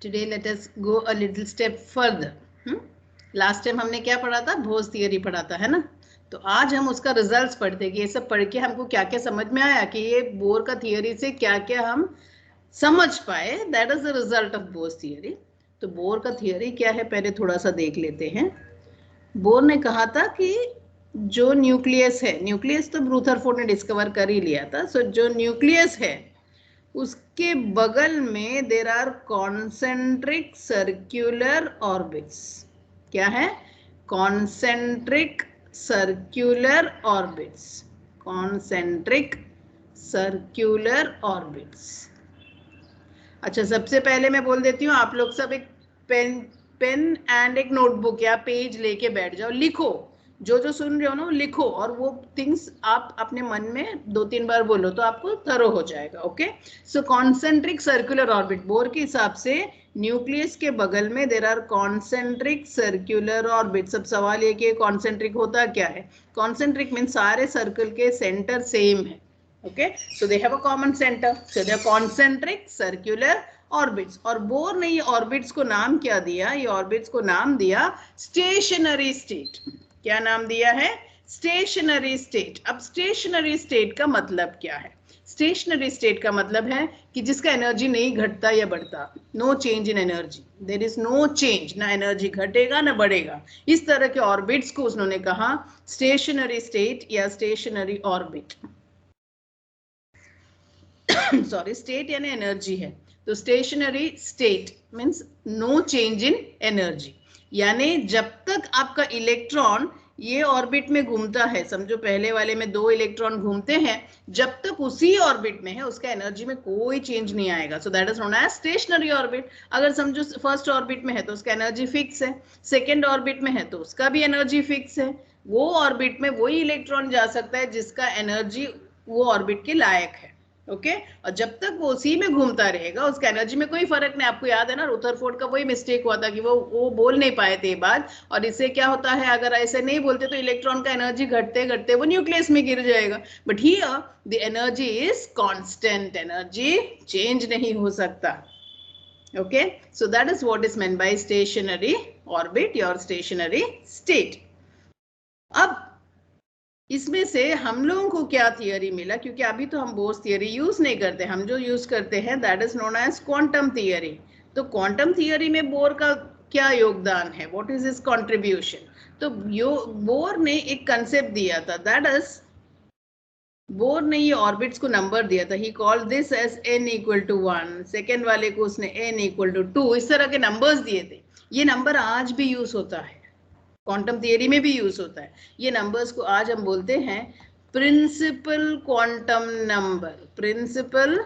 Today let us go a little step further. Last time हमने क्या पढ़ा था? बोर्स थियरी पढ़ा था, है ना? तो आज हम उसका रिजल्ट्स पढ़ते हैं कि ये सब पढ़ के हमको क्या क्या समझ में आया कि ये बोर का थियरी से क्या क्या हम समझ पाए. That is the result of bourse theory. तो बोर का थियरी क्या है पहले थोड़ा सा देख लेते हैं. बोर ने कहा था कि जो न्यूक्लियस है, न्यूक्लियस तो रुदरफोर्ड ने डिस्कवर कर ही लिया था. सो जो न्यूक्लियस है उसके बगल में there are concentric circular orbits. क्या है? Concentric circular orbits. Concentric circular orbits. अच्छा, सबसे पहले मैं बोल देती हूँ, आप लोग सब एक पेन एंड एक नोटबुक या पेज लेके बैठ जाओ, लिखो. जो जो सुन रहे हो ना लिखो, और वो थिंग्स आप अपने मन में 2-3 बार बोलो तो आपको थरो हो जाएगा. Okay. So concentric circular orbit, Bohr के हिसाब से न्यूक्लियस के बगल में there are concentric circular orbit. सब सवाल ये कि कॉन्सेंट्रिक होता क्या है? कॉन्सेंट्रिक मीन सारे सर्कल के सेंटर सेम है. Okay, so they have a common center. So they are concentric circular orbits. और बोर ने ये ऑर्बिट्स को नाम क्या दिया? ये ऑर्बिट्स को नाम दिया स्टेशनरी स्टेट. क्या नाम दिया है? Stationery state. अब स्टेशनरी स्टेट का मतलब क्या है? स्टेशनरी स्टेट का मतलब है कि जिसका एनर्जी नहीं घटता या बढ़ता. No change in energy. There is no change. ना एनर्जी घटेगा ना बढ़ेगा. इस तरह के ऑर्बिट्स को उन्होंने कहा स्टेशनरी स्टेट या स्टेशनरी ऑर्बिट. सॉरी, स्टेट यानी एनर्जी है. तो stationary state means no change in energy. यानी जब तक आपका इलेक्ट्रॉन ये ऑर्बिट में घूमता है, समझो पहले वाले में 2 इलेक्ट्रॉन घूमते हैं, जब तक उसी ऑर्बिट में है उसका एनर्जी में कोई चेंज नहीं आएगा. So that is known as stationary orbit. अगर समझो फर्स्ट ऑर्बिट में है तो उसका एनर्जी फिक्स है, सेकेंड ऑर्बिट में है तो उसका भी एनर्जी फिक्स है. वो ऑर्बिट में वही इलेक्ट्रॉन जा सकता है जिसका एनर्जी वो ऑर्बिट के लायक है. ओके. और जब तक वो उसी में घूमता रहेगा उसका एनर्जी में कोई फर्क नहीं. आपको याद है ना, रुदरफोर्ड का वही मिस्टेक हुआ था कि वो बोल नहीं पाए थे ये बात. और इससे क्या होता है, अगर ऐसे नहीं बोलते तो इलेक्ट्रॉन का एनर्जी घटते घटते वो न्यूक्लियस में गिर जाएगा. But here the energy is constant. Energy change नहीं हो सकता. Okay. So that is what is meant by stationery orbit और स्टेशनरी स्टेट. अब इसमें से हम लोगों को क्या थियरी मिला? क्योंकि अभी तो हम बोर्स थियरी यूज नहीं करते. हम जो यूज करते हैं that is known as quantum theory. तो क्वांटम थियरी में बोर का क्या योगदान है? What is his contribution? तो बोर ने एक कंसेप्ट दिया था. दैट इज, बोर ने ये ऑर्बिट्स को नंबर दिया था. He called this as n = 1. Second वाले को उसने n = 2. इस तरह के नंबर्स दिए थे. ये नंबर आज भी यूज होता है, क्वांटम थियरी में भी यूज होता है. ये नंबर्स को आज हम बोलते हैं principal quantum number. Principal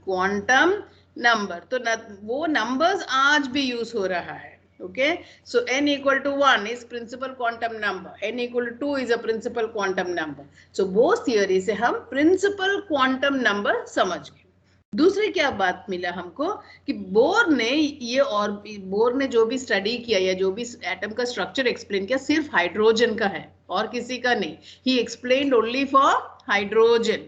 quantum number. तो वो नंबर्स आज भी यूज हो रहा है. Okay. So n = 1 is principal quantum number, n = 2 is a principal quantum number. So Bohr's theory से हम प्रिंसिपल क्वांटम नंबर समझ गए. दूसरी क्या बात मिला हमको कि बोर ने जो भी स्टडी किया या जो भी एटम का स्ट्रक्चर एक्सप्लेन किया सिर्फ हाइड्रोजन का है और किसी का नहीं. ही एक्सप्लेन्ड ओनली फॉर हाइड्रोजन,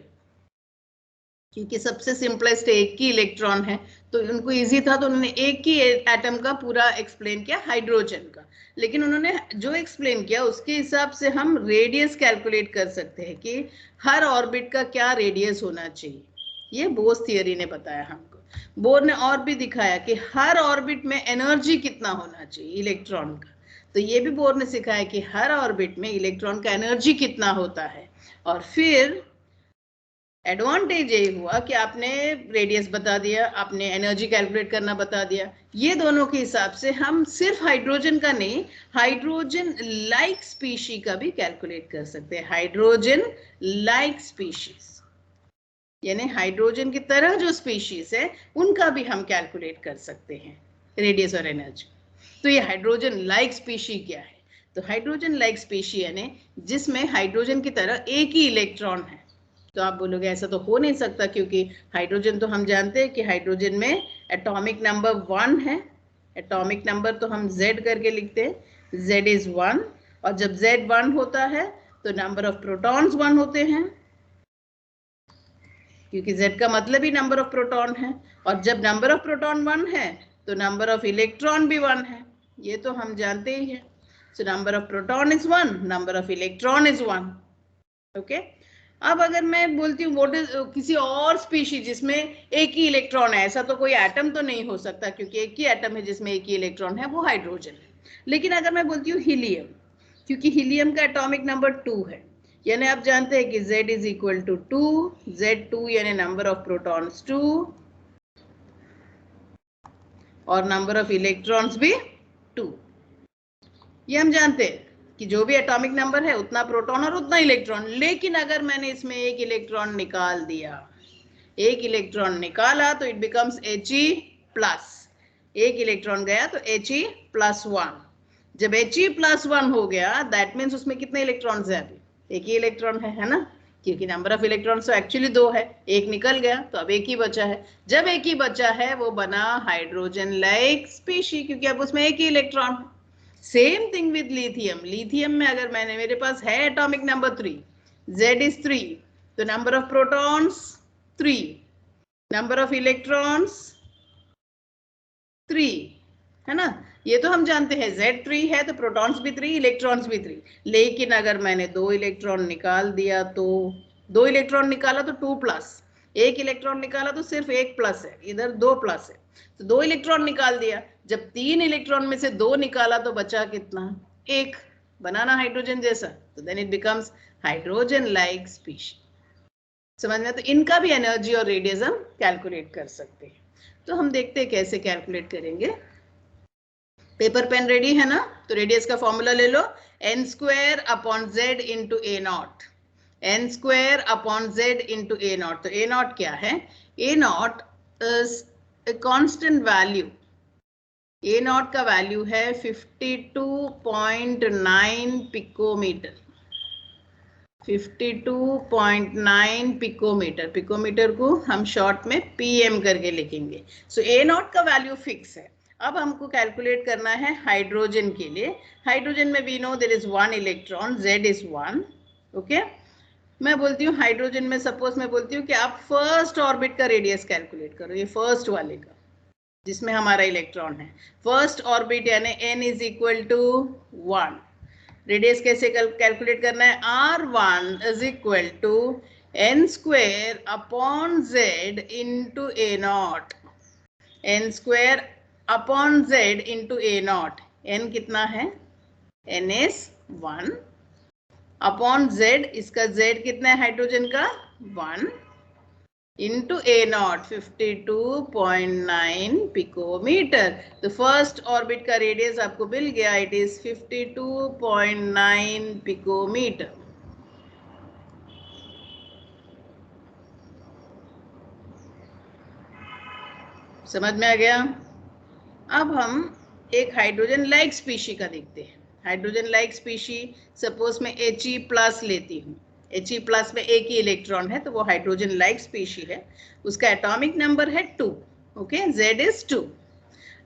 क्योंकि सबसे सिंपलेस्ट एक ही इलेक्ट्रॉन है तो उनको इजी था, तो उन्होंने एक ही एटम का पूरा एक्सप्लेन किया, हाइड्रोजन का. लेकिन उन्होंने जो एक्सप्लेन किया उसके हिसाब से हम रेडियस कैलकुलेट कर सकते हैं कि हर ऑर्बिट का क्या रेडियस होना चाहिए. ये बोर्स थियरी ने बताया हमको. बोर ने और भी दिखाया कि हर ऑर्बिट में एनर्जी कितना होना चाहिए इलेक्ट्रॉन का. तो ये भी बोर ने सिखाया कि हर ऑर्बिट में इलेक्ट्रॉन का एनर्जी कितना होता है. और फिर एडवांटेज ये हुआ कि आपने रेडियस बता दिया, आपने एनर्जी कैलकुलेट करना बता दिया. ये दोनों के हिसाब से हम सिर्फ हाइड्रोजन का नहीं, हाइड्रोजन लाइक स्पीशी का भी कैलकुलेट कर सकते हैं. हाइड्रोजन लाइक स्पीशीज यानी हाइड्रोजन की तरह जो स्पीशीज है उनका भी हम कैलकुलेट कर सकते हैं रेडियस और एनर्जी. तो ये हाइड्रोजन लाइक स्पीशी क्या है? तो हाइड्रोजन लाइक स्पीशी यानी जिसमें हाइड्रोजन की तरह एक ही इलेक्ट्रॉन है. तो आप बोलोगे ऐसा तो हो नहीं सकता, क्योंकि हाइड्रोजन तो हम जानते हैं कि हाइड्रोजन में एटॉमिक नंबर 1 है. एटॉमिक नंबर तो हम Z करके लिखते हैं, Z इज 1. और जब Z 1 होता है तो नंबर ऑफ प्रोटॉन्स 1 होते हैं, क्योंकि Z का मतलब ही नंबर ऑफ प्रोटॉन है. और जब नंबर ऑफ प्रोटॉन 1 है तो नंबर ऑफ इलेक्ट्रॉन भी 1 है, ये तो हम जानते ही है। So number of proton is 1, number of electron is 1। Okay, अब अगर मैं बोलती हूँ व्हाट इज किसी और स्पीशीज जिसमें एक ही इलेक्ट्रॉन है, ऐसा तो कोई एटम तो नहीं हो सकता क्योंकि एक ही एटम है जिसमें एक ही इलेक्ट्रॉन है, वो हाइड्रोजन है। लेकिन अगर मैं बोलती हूँ हीलियम, क्योंकि हीलियम का एटॉमिक नंबर 2 है, यानी आप जानते हैं कि Z is equal to 2, Z2 यानी नंबर ऑफ प्रोटॉन्स 2 और नंबर ऑफ इलेक्ट्रॉन्स भी 2। ये हम जानते हैं कि जो भी एटॉमिक नंबर है उतना प्रोटॉन और उतना इलेक्ट्रॉन। लेकिन अगर मैंने इसमें एक इलेक्ट्रॉन निकाल दिया, एक इलेक्ट्रॉन निकाला तो इट बिकम्स He प्लस, एक इलेक्ट्रॉन गया तो He प्लस 1। जब He प्लस 1 हो गया दैट मीन्स उसमें कितने इलेक्ट्रॉन्स है? अभी एक ही इलेक्ट्रॉन है ना, क्योंकि नंबर ऑफ इलेक्ट्रॉन्स तो एक्चुअली 2 है, एक निकल गया तो अब एक ही बचा है। जब एक ही बचा है वो बना हाइड्रोजन लाइक स्पीशी, क्योंकि अब उसमें एक ही इलेक्ट्रॉन है। Same thing with lithium, lithium में अगर मेरे पास है एटॉमिक नंबर 3, Z इज 3, तो number of protons 3, number of electrons 3, है ना। ये तो हम जानते हैं Z3 है तो प्रोटॉन्स भी 3, इलेक्ट्रॉन्स भी 3। लेकिन अगर मैंने 2 इलेक्ट्रॉन निकाल दिया तो 2 इलेक्ट्रॉन निकाला तो 2 प्लस, एक इलेक्ट्रॉन निकाला तो सिर्फ 1 प्लस है, इधर 2 प्लस है, तो 2 इलेक्ट्रॉन निकाल दिया। जब 3 इलेक्ट्रॉन में से 2 निकाला तो बचा कितना? 1, बनाना हाइड्रोजन जैसा, तो then it becomes hydrogen like species. समझ में? तो इनका भी एनर्जी और रेडियस हम कैलकुलेट कर सकते हैं। तो हम देखते हैं कैसे कैलकुलेट करेंगे। पेपर पेन रेडी है ना? तो रेडियस का फॉर्मूला ले लो, n square upon z into ए naught, n square upon z into ए नॉट। तो ए नॉट क्या है? A naught is a constant value, A naught का वैल्यू है 52.9 पिकोमीटर, 52.9 पिकोमीटर। पिकोमीटर को हम शॉर्ट में pm करके लिखेंगे। सो ए नॉट का वैल्यू फिक्स है। अब हमको कैलकुलेट करना है हाइड्रोजन के लिए। हाइड्रोजन में we know there is 1 electron, Z is 1। Okay, मैं बोलती हूँ हाइड्रोजन में, सपोज मैं बोलती हूँ कि आप फर्स्ट ऑर्बिट का रेडियस कैलकुलेट करो, ये फर्स्ट वाले का जिसमें हमारा इलेक्ट्रॉन है। फर्स्ट ऑर्बिट यानी n is equal to 1। Radius कैसे कैलकुलेट करना है? R1 is equal to n square upon z into A naught, n square upon z into A naught. n कितना है? n इज 1 अपॉन z, इसका z कितना है hydrogen का? 1 into ए naught 52.9 picometre. तो फर्स्ट ऑर्बिट का रेडियस आपको मिल गया, इट इज 52.9 पिकोमीटर। समझ में आ गया? अब हम एक हाइड्रोजन लाइक स्पीशी का देखते हैं। हाइड्रोजन लाइक स्पीशी, सपोज मैं He प्लस लेती हूँ, He प्लस में एक ही इलेक्ट्रॉन है तो वो हाइड्रोजन लाइक स्पीशी है, उसका एटॉमिक नंबर है 2। Okay, Z is 2।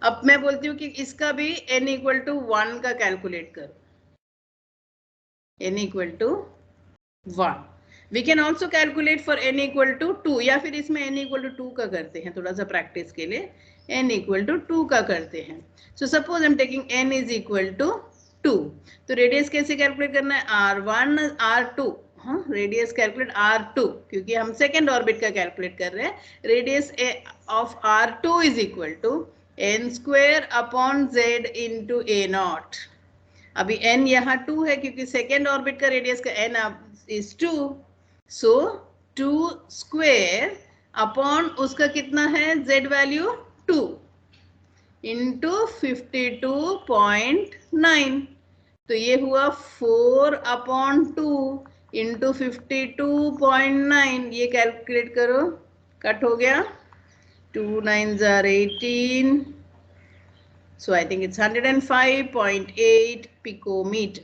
अब मैं बोलती हूँ कि इसका भी n इक्वल टू 1 का कैलकुलेट करो, n equal to 1। We can also calculate for n equal to 2, या फिर इसमें n इक्वल टू 2 का करते हैं, थोड़ा सा प्रैक्टिस के लिए n इक्वल टू 2 का करते हैं। So suppose I am taking n is equal to 2, तो रेडियस कैसे कैलकुलेट करना है? R1 R2, हाँ रेडियस कैलकुलेट R2, क्योंकि हम सेकेंड ऑर्बिट का कैलकुलेट कर रहे हैं। Radius of R2 is equal to n square upon z into A naught. अभी n यहाँ 2 है क्योंकि सेकेंड ऑर्बिट का रेडियस का n is 2, so 2 square upon उसका कितना है z वैल्यू 2 इंटू 52.9, तो ये हुआ 4 अपॉन 2 इंटू 52.9। ये कैलकुलेट करो, कट हो गया, 2 9s are 18, so I think it's 105.8 picometre.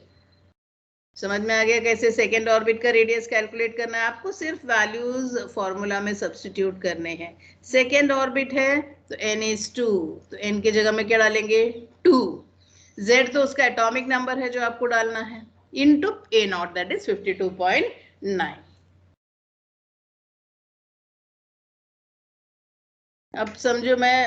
समझ में आ गया कैसे सेकेंड ऑर्बिट का रेडियस कैलकुलेट करना है? आपको सिर्फ वैल्यूज फॉर्मूला में सब्स्टिट्यूट करने हैं। सेकेंड ऑर्बिट है तो n इज 2, तो n की जगह में क्या डालेंगे? 2। z तो उसका एटॉमिक नंबर है जो आपको डालना है, into A not that is 52.9। अब समझो मैं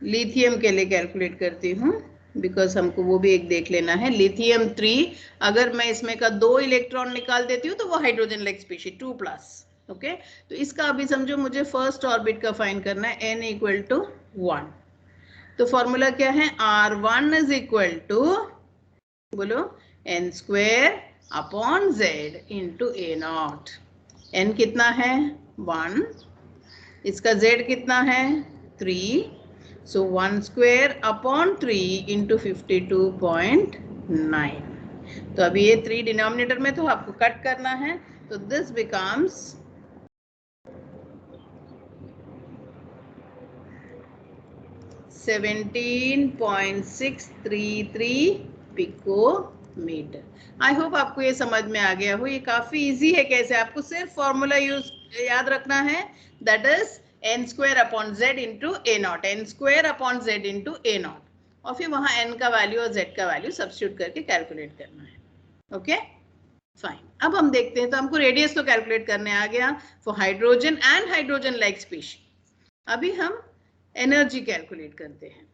लिथियम के लिए कैलकुलेट करती हूँ, बिकॉज हमको वो भी एक देख लेना है। लिथियम 3, अगर मैं इसमें का 2 इलेक्ट्रॉन निकाल देती हूँ तो वो हाइड्रोजन लाइक स्पीशीज 2+। ओके, तो इसका अभी समझो मुझे फर्स्ट ऑर्बिट का फाइंड करना है, n इक्वल टू 1। तो फॉर्मूला क्या है, R1 इज इक्वल टू, बोलो, n square upon z into A0। n कितना है 1, इसका z कितना है 3, सो 1 स्क्वेयर अपॉन 3 इंटू 52.9। तो अभी ये 3 डिनोमिनेटर में तो आपको कट करना है, तो this becomes 17.633 picometre. I hope आपको ये समझ में आ गया हो। ये काफी इजी है, कैसे आपको सिर्फ फॉर्मूला यूज याद रखना है, that is n square upon z into A0, n square upon z into A0, और फिर वहां n का वैल्यू और z का वैल्यू सब्स्टिट्यूट करके कैलकुलेट करना है। ओके फाइन, अब हम देखते हैं। तो हमको रेडियस तो कैलकुलेट करने आ गया for hydrogen and hydrogen like species. अभी हम एनर्जी कैलकुलेट करते हैं।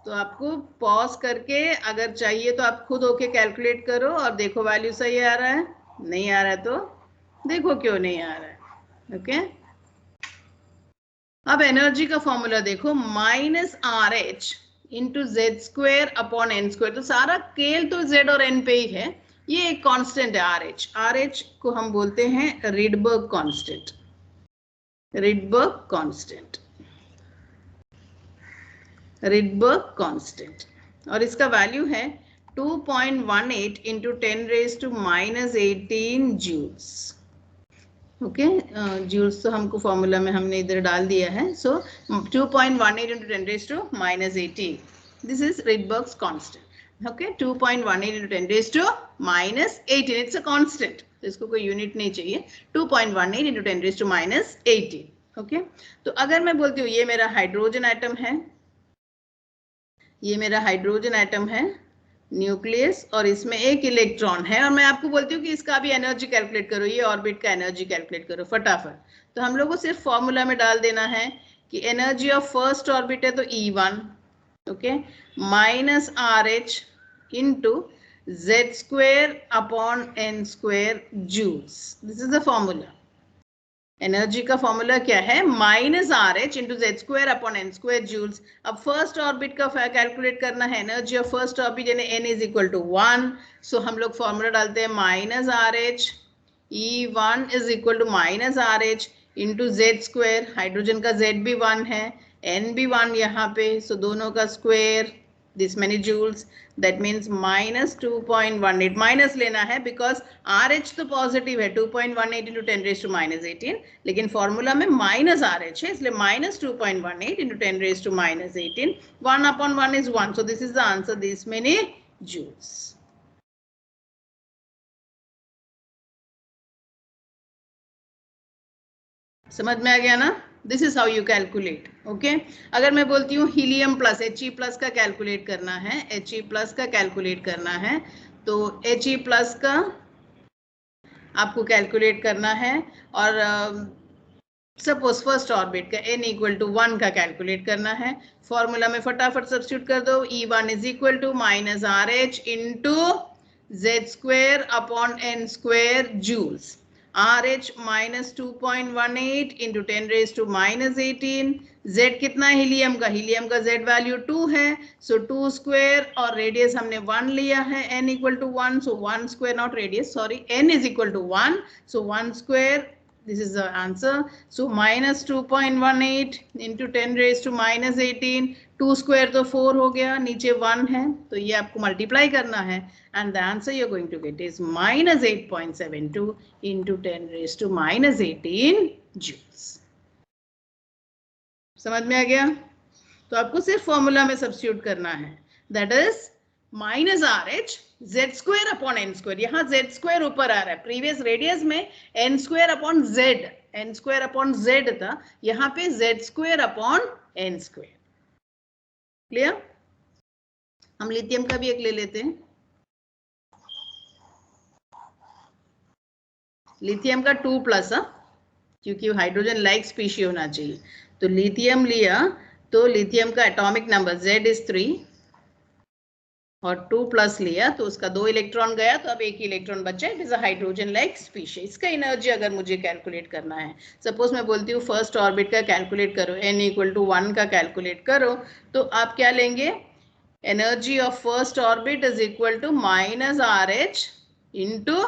तो आपको पॉज करके अगर चाहिए तो आप खुद होके कैलकुलेट करो और देखो वैल्यू सही आ रहा है, नहीं आ रहा है तो देखो क्यों नहीं आ रहा है। ओके, अब एनर्जी का फॉर्मूला देखो, -RH into Z square upon n square. तो सारा केल तो z और n पे ही है, ये एक कांस्टेंट है RH। RH को हम बोलते हैं Rydberg constant, Rydberg constant, Rydberg constant, और इसका वैल्यू है 2.18 इंटू 10⁻⁻18 जूल्स। ओके, जूल्स तो हमको फॉर्मूला में हमने इधर डाल दिया है। सो 2.18 into 10⁻⁻18, this is Rydberg's constant. Okay, 2.18 into 10⁻⁻18, it's a constant, तो इसको कोई यूनिट नहीं चाहिए। 2.18 इंटू 10⁻⁻18। ओके, तो अगर मैं बोलती हूँ ये मेरा हाइड्रोजन एटम है, ये मेरा हाइड्रोजन एटम है, न्यूक्लियस, और इसमें एक इलेक्ट्रॉन है, और मैं आपको बोलती हूँ कि इसका भी एनर्जी कैलकुलेट करो, ये ऑर्बिट का एनर्जी कैलकुलेट करो फटाफट। तो हम लोग को सिर्फ फॉर्मूला में डाल देना है कि एनर्जी ऑफ फर्स्ट ऑर्बिट है तो E1, okay, -RH into Z square upon n square joules. This is the formula. Energy का फॉर्मूला क्या है, -RH into Z square upon n square joules. अब फर्स्ट ऑर्बिट का कैलकुलेट करना है, energy of first orbit यानी n is equal to 1, so हम लोग फॉर्मूला डालते हैं -RH, E1 is equal to -RH into Z square, hydrogen का z भी 1 है, n भी 1 यहाँ पे, सो दोनों का square, this many joules, that means -2.18, minus लेना है बिकॉज RH तो पॉजिटिव है, 2.18 इंटू 10⁻⁻18, लेकिन फॉर्मूला में -RH है, इसलिए -2.18 into 10⁻⁻18, 1 upon 1 is 1, so this is the answer, this many joules. समझ में आ गया ना? This is how you calculate. Okay, अगर मैं बोलती हूँ हीलियम प्लस He+ का कैलकुलेट करना है, He+ का कैलकुलेट करना है, तो He+ का आपको कैलकुलेट करना है, और सपोज फर्स्ट ऑर्बिट का n इक्वल टू 1 का कैलकुलेट करना है। फॉर्मूला में फटाफट सब्स्टिट्यूट कर दो, E1 is equal to -RH into Z square upon n square joules. RH -2.18 into 10⁻⁻18, Z कितना है हीलियम का, हीलियम का Z वैल्यू 2 है, सो 2 स्क्वेयर, और रेडियस हमने 1 लिया है, n equal to 1, so 1 square, not radius, sorry, n is equal to 1, so 1 square, this is the answer. So -2.18 into 10⁻⁻18, 2 square तो 4 हो गया, नीचे 1 है, तो ये आपको मल्टीप्लाई करना है, and the answer you're going to get is -8.72 into 10⁻⁻18 joules. समझ में आ गया? तो आपको सिर्फ फॉर्मूला में सब्स्टिट्यूट करना है, that is -RH Z square upon n square, यहाँ जेड स्क्वायर ऊपर आ रहा है, प्रीवियस रेडियस में n square upon Z, n square upon Z था, यहाँ पे Z square upon n square. Clear? हम लिथियम का भी एक ले लेते हैं, लिथियम का 2+, क्योंकि हाइड्रोजन लाइक स्पीशी होना चाहिए, तो लिथियम लिया तो लिथियम का एटॉमिक नंबर Z इज 3 और 2+ लिया तो उसका 2 इलेक्ट्रॉन गया तो अब एक ही इलेक्ट्रॉन बचा। It is a hydrogen like species. इसका एनर्जी अगर मुझे कैलकुलेट करना है, सपोज मैं बोलती हूँ फर्स्ट ऑर्बिट का कैलकुलेट करो, n = 1 का कैलकुलेट करो, तो आप क्या लेंगे, energy of first orbit is equal to -RH into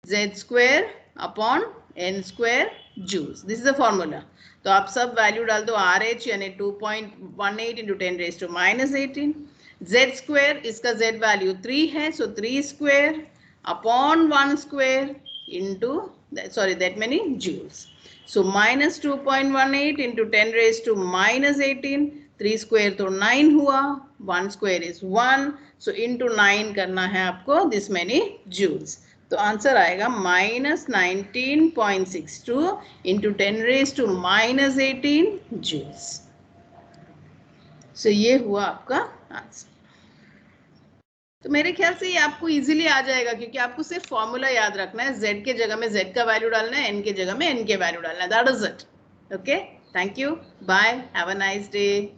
Z² upon n² joules. This is the formula. तो आप सब वैल्यू डाल दो, RH यानी 2.18 इंटू 10⁻⁻18, Z², इसका Z वैल्यू 3 है, so 3² upon 1² into, sorry that many joules, so -2.18 into 10⁻⁻18, 3² तो 9 हुआ, 1² इज 1, सो इंटू 9 करना है आपको दिस मेनी जूल्स। तो आंसर आएगा -19.62 इंटू 10⁻⁻18 जूल्स। सो ये हुआ आपका आंसर। तो मेरे ख्याल से ये आपको इजीली आ जाएगा, क्योंकि आपको सिर्फ फॉर्मूला याद रखना है, z के जगह में z का वैल्यू डालना है, n के जगह में n के वैल्यू डालना है, that is it. Okay, thank you, bye, have a nice day.